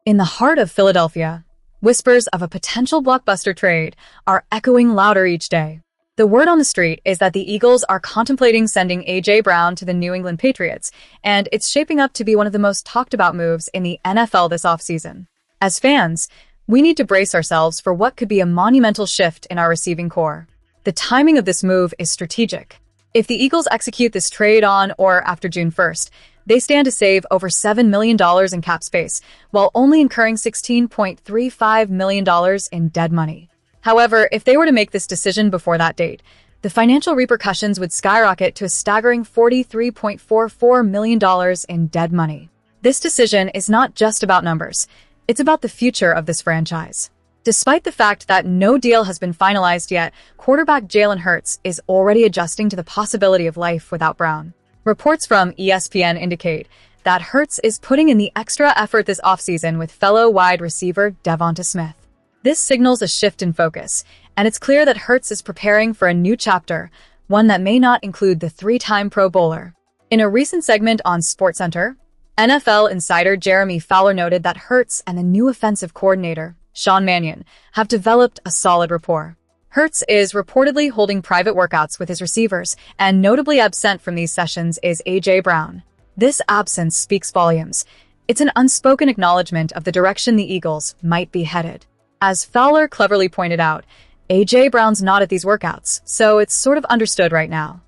In the heart of Philadelphia, whispers of a potential blockbuster trade are echoing louder each day. The word on the street is that the Eagles are contemplating sending A.J. Brown to the New England Patriots, and it's shaping up to be one of the most talked about moves in the NFL this offseason. As fans, we need to brace ourselves for what could be a monumental shift in our receiving core. The timing of this move is strategic. If the Eagles execute this trade on or after June 1st, they stand to save over $7 million in cap space, while only incurring $16.35 million in dead money. However, if they were to make this decision before that date, the financial repercussions would skyrocket to a staggering $43.44 million in dead money. This decision is not just about numbers, it's about the future of this franchise. Despite the fact that no deal has been finalized yet, quarterback Jalen Hurts is already adjusting to the possibility of life without Brown. Reports from ESPN indicate that Hurts is putting in the extra effort this offseason with fellow wide receiver DeVonta Smith. This signals a shift in focus, and it's clear that Hurts is preparing for a new chapter, one that may not include the three-time Pro Bowler. In a recent segment on SportsCenter, NFL insider Jeremy Fowler noted that Hurts and the new offensive coordinator, Sean Mannion, have developed a solid rapport. Hurts is reportedly holding private workouts with his receivers, and notably absent from these sessions is A.J. Brown. This absence speaks volumes. It's an unspoken acknowledgement of the direction the Eagles might be headed. As Fowler cleverly pointed out, A.J. Brown's not at these workouts, so it's sort of understood right now.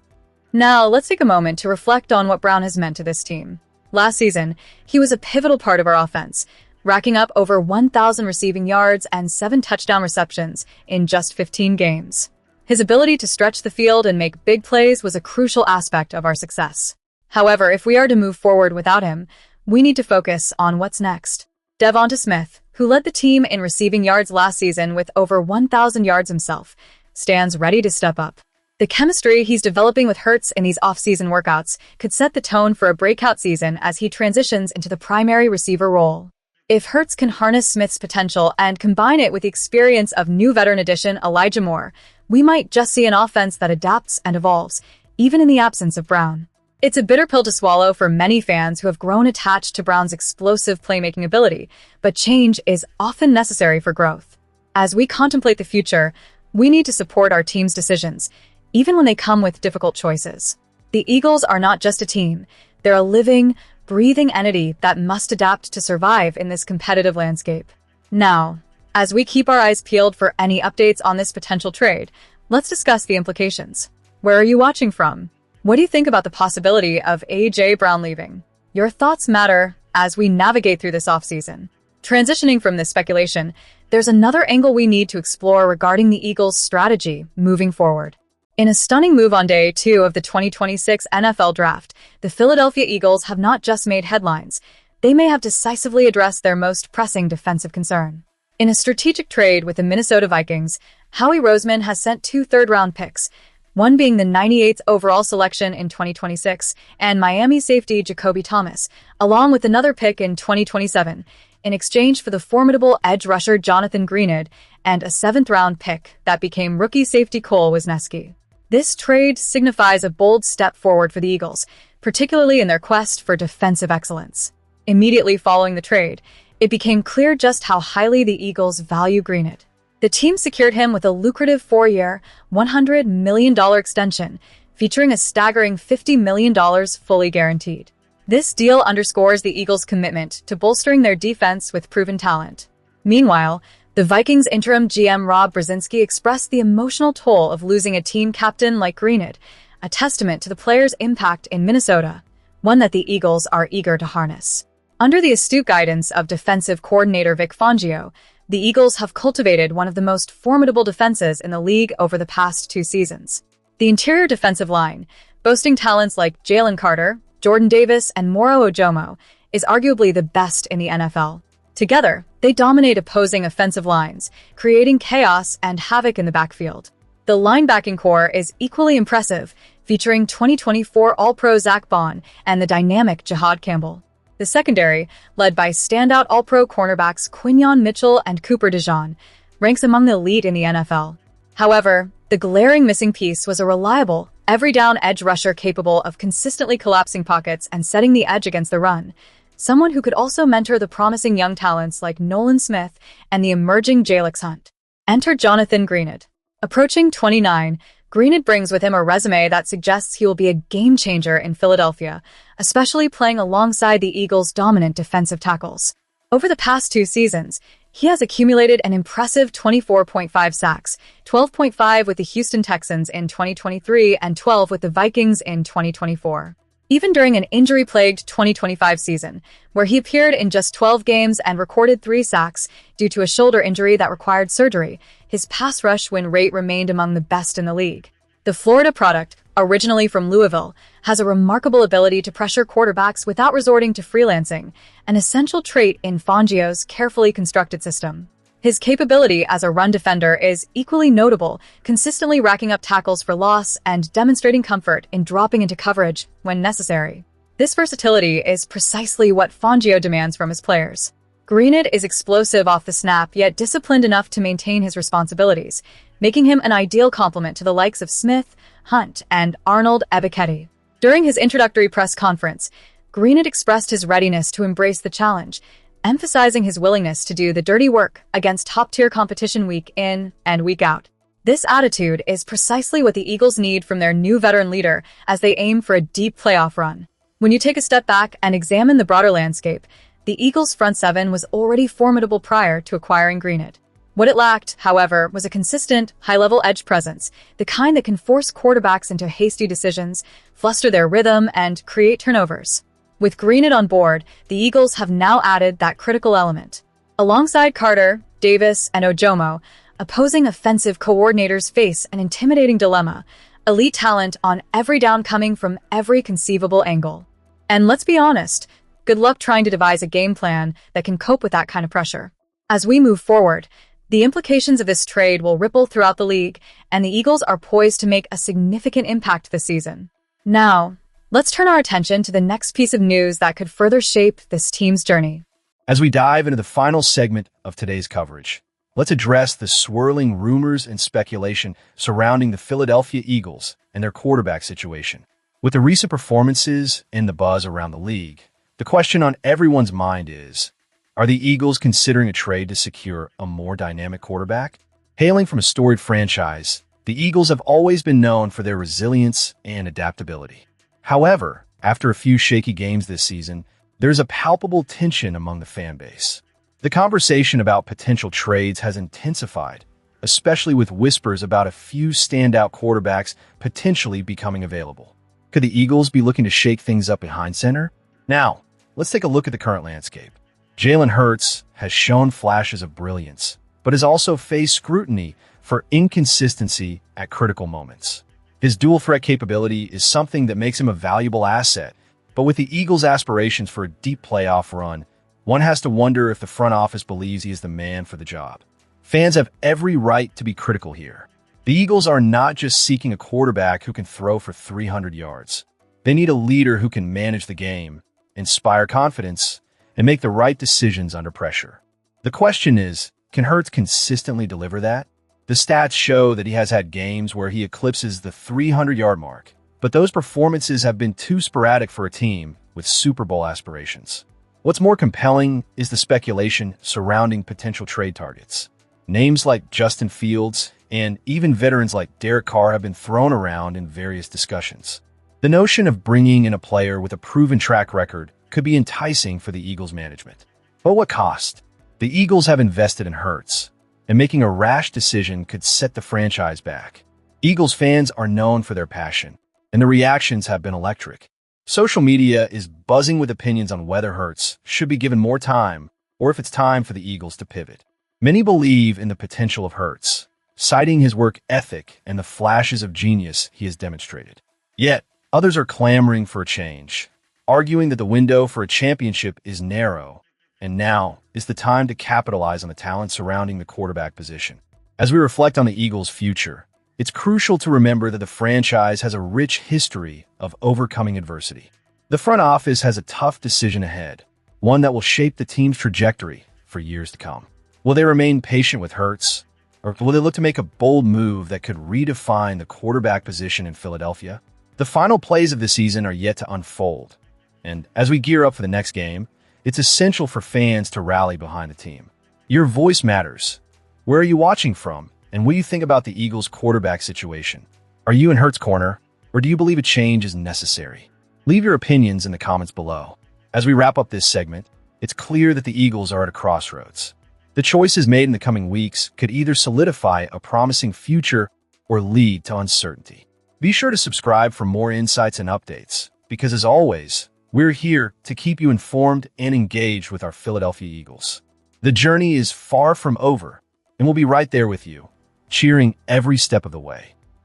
Now, let's take a moment to reflect on what Brown has meant to this team. Last season, he was a pivotal part of our offense, racking up over 1,000 receiving yards and 7 touchdown receptions in just 15 games. His ability to stretch the field and make big plays was a crucial aspect of our success. However, if we are to move forward without him, we need to focus on what's next. DeVonta Smith, who led the team in receiving yards last season with over 1,000 yards himself, stands ready to step up. The chemistry he's developing with Hurts in these off-season workouts could set the tone for a breakout season as he transitions into the primary receiver role. If Hurts can harness Smith's potential and combine it with the experience of new veteran addition Elijah Moore, we might just see an offense that adapts and evolves, even in the absence of Brown. It's a bitter pill to swallow for many fans who have grown attached to Brown's explosive playmaking ability, but change is often necessary for growth. As we contemplate the future, we need to support our team's decisions, even when they come with difficult choices. The Eagles are not just a team, they're a living, breathing entity that must adapt to survive in this competitive landscape. Now, as we keep our eyes peeled for any updates on this potential trade, let's discuss the implications. Where are you watching from? What do you think about the possibility of A.J. Brown leaving? Your thoughts matter as we navigate through this offseason. Transitioning from this speculation, there's another angle we need to explore regarding the Eagles' strategy moving forward. In a stunning move on day 2 of the 2026 NFL Draft, the Philadelphia Eagles have not just made headlines, they may have decisively addressed their most pressing defensive concern. In a strategic trade with the Minnesota Vikings, Howie Roseman has sent 2 third-round picks, one being the 98th overall selection in 2026 and Miami safety Jacoby Thomas, along with another pick in 2027, in exchange for the formidable edge rusher Jonathan Greenard and a 7th-round pick that became rookie safety Cole Wisniewski. This trade signifies a bold step forward for the Eagles, particularly in their quest for defensive excellence. Immediately following the trade, it became clear just how highly the Eagles value Greenard. The team secured him with a lucrative 4-year, $100 million extension, featuring a staggering $50 million fully guaranteed. This deal underscores the Eagles' commitment to bolstering their defense with proven talent. Meanwhile, the Vikings interim GM Rob Brzezinski expressed the emotional toll of losing a team captain like Greenard, a testament to the player's impact in Minnesota, one that the Eagles are eager to harness. Under the astute guidance of defensive coordinator Vic Fangio, the Eagles have cultivated one of the most formidable defenses in the league over the past 2 seasons. The interior defensive line, boasting talents like Jalen Carter, Jordan Davis, and Moro Ojomo, is arguably the best in the NFL. Together, they dominate opposing offensive lines, creating chaos and havoc in the backfield. The linebacking core is equally impressive, featuring 2024 All-Pro Zach Bond and the dynamic Jahad Campbell. The secondary, led by standout All-Pro cornerbacks Quinyon Mitchell and Cooper DeJean, ranks among the elite in the NFL. However, the glaring missing piece was a reliable, every-down edge rusher capable of consistently collapsing pockets and setting the edge against the run. someone who could also mentor the promising young talents like Nolan Smith and the emerging Jalen Hurts. Enter Jonathan Greenard. Approaching 29, Greenard brings with him a resume that suggests he will be a game-changer in Philadelphia, especially playing alongside the Eagles' dominant defensive tackles. Over the past 2 seasons, he has accumulated an impressive 24.5 sacks, 12.5 with the Houston Texans in 2023 and 12 with the Vikings in 2024. Even during an injury-plagued 2025 season, where he appeared in just 12 games and recorded 3 sacks due to a shoulder injury that required surgery, his pass rush win rate remained among the best in the league. The Florida product, originally from Louisville, has a remarkable ability to pressure quarterbacks without resorting to freelancing, an essential trait in Fangio's carefully constructed system. His capability as a run defender is equally notable, consistently racking up tackles for loss and demonstrating comfort in dropping into coverage when necessary. This versatility is precisely what Fangio demands from his players. Greenard is explosive off the snap, yet disciplined enough to maintain his responsibilities, making him an ideal complement to the likes of Smith, Hunt, and Arnold Ebiketie. During his introductory press conference, Greenard expressed his readiness to embrace the challenge, emphasizing his willingness to do the dirty work against top-tier competition week in and week out. This attitude is precisely what the Eagles need from their new veteran leader as they aim for a deep playoff run. When you take a step back and examine the broader landscape, the Eagles' front seven was already formidable prior to acquiring Greenard. What it lacked, however, was a consistent, high-level edge presence, the kind that can force quarterbacks into hasty decisions, fluster their rhythm, and create turnovers. With Greenard on board, the Eagles have now added that critical element. Alongside Carter, Davis, and Ojomo, opposing offensive coordinators face an intimidating dilemma, elite talent on every down coming from every conceivable angle. And let's be honest, good luck trying to devise a game plan that can cope with that kind of pressure. As we move forward, the implications of this trade will ripple throughout the league, and the Eagles are poised to make a significant impact this season. Now, let's turn our attention to the next piece of news that could further shape this team's journey. As we dive into the final segment of today's coverage, let's address the swirling rumors and speculation surrounding the Philadelphia Eagles and their quarterback situation. With the recent performances and the buzz around the league, the question on everyone's mind is, are the Eagles considering a trade to secure a more dynamic quarterback? Hailing from a storied franchise, the Eagles have always been known for their resilience and adaptability. However, after a few shaky games this season, there's a palpable tension among the fan base. The conversation about potential trades has intensified, especially with whispers about a few standout quarterbacks potentially becoming available. Could the Eagles be looking to shake things up behind center? Now, let's take a look at the current landscape. Jalen Hurts has shown flashes of brilliance, but has also faced scrutiny for inconsistency at critical moments. His dual-threat capability is something that makes him a valuable asset, but with the Eagles' aspirations for a deep playoff run, one has to wonder if the front office believes he is the man for the job. Fans have every right to be critical here. The Eagles are not just seeking a quarterback who can throw for 300 yards. They need a leader who can manage the game, inspire confidence, and make the right decisions under pressure. The question is, can Hurts consistently deliver that? The stats show that he has had games where he eclipses the 300-yard mark, but those performances have been too sporadic for a team with Super Bowl aspirations. What's more compelling is the speculation surrounding potential trade targets. Names like Justin Fields and even veterans like Derek Carr have been thrown around in various discussions. The notion of bringing in a player with a proven track record could be enticing for the Eagles management. But what cost? The Eagles have invested in Hurts, and making a rash decision could set the franchise back. Eagles fans are known for their passion, and the reactions have been electric. Social media is buzzing with opinions on whether Hurts should be given more time or if it's time for the Eagles to pivot. Many believe in the potential of Hurts, citing his work ethic and the flashes of genius he has demonstrated. Yet, others are clamoring for a change, arguing that the window for a championship is narrow, and now is the time to capitalize on the talent surrounding the quarterback position. As we reflect on the Eagles' future, it's crucial to remember that the franchise has a rich history of overcoming adversity. The front office has a tough decision ahead, one that will shape the team's trajectory for years to come. Will they remain patient with Hurts, or will they look to make a bold move that could redefine the quarterback position in Philadelphia? The final plays of the season are yet to unfold, and as we gear up for the next game, It's essential for fans to rally behind the team. Your voice matters. Where are you watching from? And what do you think about the Eagles' quarterback situation? Are you in Hurts' corner, or do you believe a change is necessary? Leave your opinions in the comments below. As we wrap up this segment, it's clear that the Eagles are at a crossroads. The choices made in the coming weeks could either solidify a promising future or lead to uncertainty. Be sure to subscribe for more insights and updates, because as always, we're here to keep you informed and engaged with our Philadelphia Eagles. The journey is far from over, and we'll be right there with you, cheering every step of the way.